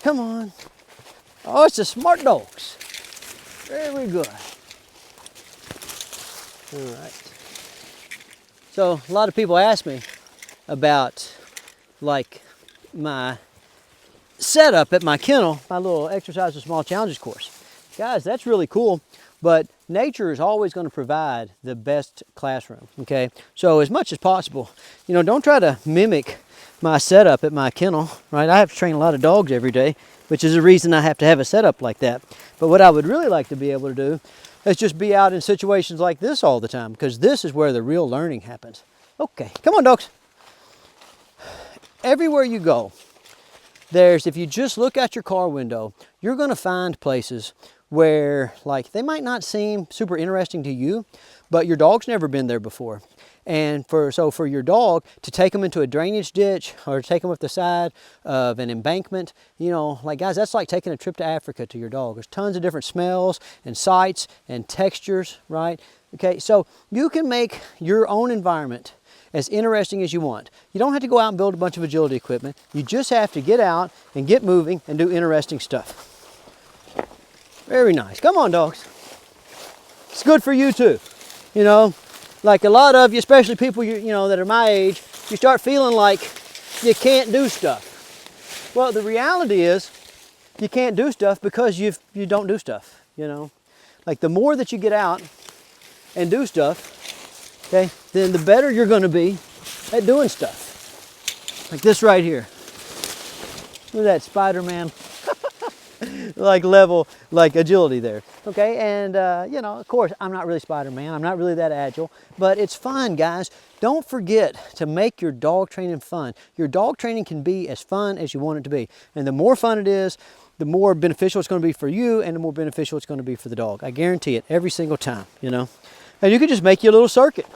Come on. Oh, it's the smart dogs. Very good. All right. So a lot of people ask me about like my setup at my kennel, my little exercise with small challenges course. Guys, that's really cool, but nature is always going to provide the best classroom, okay? So as much as possible, you know, don't try to mimic my setup at my kennel, right? I have to train a lot of dogs every day, which is the reason I have to have a setup like that. But what I would really like to be able to do is just be out in situations like this all the time, because this is where the real learning happens. Okay, come on, dogs. Everywhere you go, if you just look out your car window, you're going to find places where, like, they might not seem super interesting to you, but your dog's never been there before. And so for your dog to take them into a drainage ditch or take them up the side of an embankment, you know, like, guys, that's like taking a trip to Africa to your dog. There's tons of different smells and sights and textures, right? Okay, so you can make your own environment as interesting as you want. You don't have to go out and build a bunch of agility equipment. You just have to get out and get moving and do interesting stuff. Very nice. Come on, dogs. It's good for you too. You know, like a lot of you, especially people you know that are my age, you start feeling like you can't do stuff. Well, the reality is you can't do stuff because you don't do stuff, you know. Like the more that you get out and do stuff, okay, then the better you're going to be at doing stuff. Like this right here. Look at that Spider-Man like level, like agility there. Okay, and you know, of course, I'm not really Spider-Man. I'm not really that agile, but it's fun, guys. Don't forget to make your dog training fun. Your dog training can be as fun as you want it to be. And the more fun it is, the more beneficial it's going to be for you and the more beneficial it's going to be for the dog. I guarantee it every single time, you know. And you can just make you a little circuit.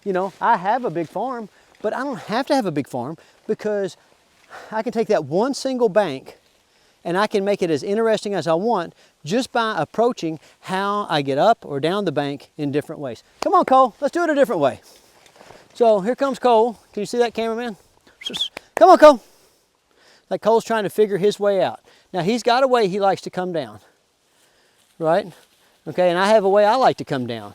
You know, I have a big farm, but I don't have to have a big farm because I can take that one single bank and I can make it as interesting as I want just by approaching how I get up or down the bank in different ways. Come on, Cole, let's do it a different way. So here comes Cole. Can you see that, cameraman? Come on, Cole. Like Cole's trying to figure his way out. Now he's got a way he likes to come down, right? Okay, and I have a way I like to come down.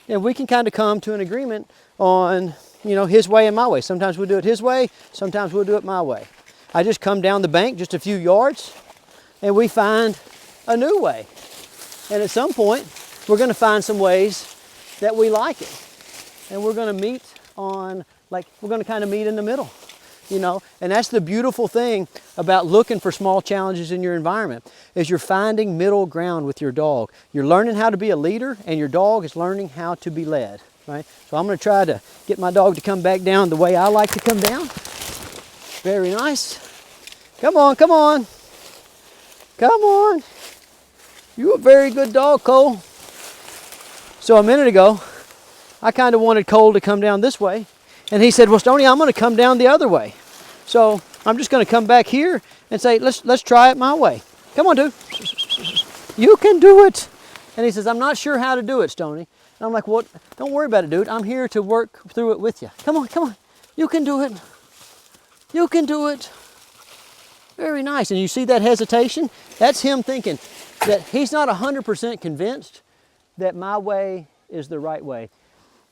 And we can kind of come to an agreement on, you know, his way and my way. Sometimes we'll do it his way, sometimes we'll do it my way. I just come down the bank just a few yards and we find a new way. And at some point, we're going to find some ways that we like it. And we're going to meet on, like, we're going to kind of meet in the middle, you know. And that's the beautiful thing about looking for small challenges in your environment, is you're finding middle ground with your dog. You're learning how to be a leader and your dog is learning how to be led, right? So I'm going to try to get my dog to come back down the way I like to come down. Very nice. Come on, come on. Come on. You're a very good dog, Cole. So a minute ago, I kind of wanted Cole to come down this way. And he said, well, Stonnie, I'm going to come down the other way. So I'm just going to come back here and say, let's try it my way. Come on, dude. You can do it. And he says, I'm not sure how to do it, Stonnie. And I'm like, well, don't worry about it, dude. I'm here to work through it with you. Come on, come on. You can do it. You can do it. Very nice. And you see that hesitation? That's him thinking that he's not 100% convinced that my way is the right way.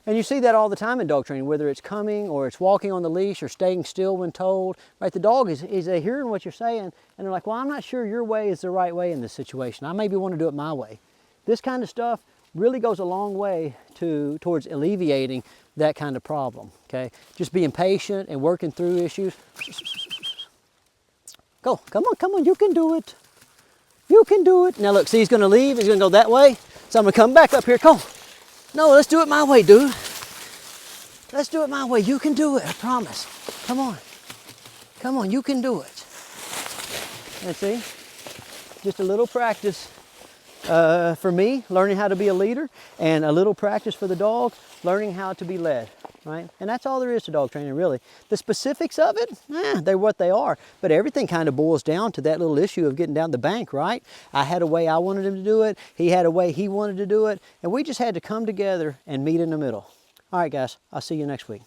And you see that all the time in dog training, whether it's coming or it's walking on the leash or staying still when told, right? The dog is hearing what you're saying and they're like, well, I'm not sure your way is the right way in this situation. I maybe want to do it my way. This kind of stuff really goes a long way towards alleviating that kind of problem, okay? Just being patient and working through issues. Go, come on, you can do it. You can do it. Now look, see, he's gonna leave, he's gonna go that way. So I'm gonna come back up here, come on. No, let's do it my way, dude. Let's do it my way. You can do it, I promise. Come on. Come on, you can do it. And see, just a little practice for me, learning how to be a leader, and a little practice for the dog, learning how to be led, right? And that's all there is to dog training, really. The specifics of it, they're what they are. But everything kind of boils down to that little issue of getting down the bank, right? I had a way I wanted him to do it. He had a way he wanted to do it. And we just had to come together and meet in the middle. All right, guys, I'll see you next week.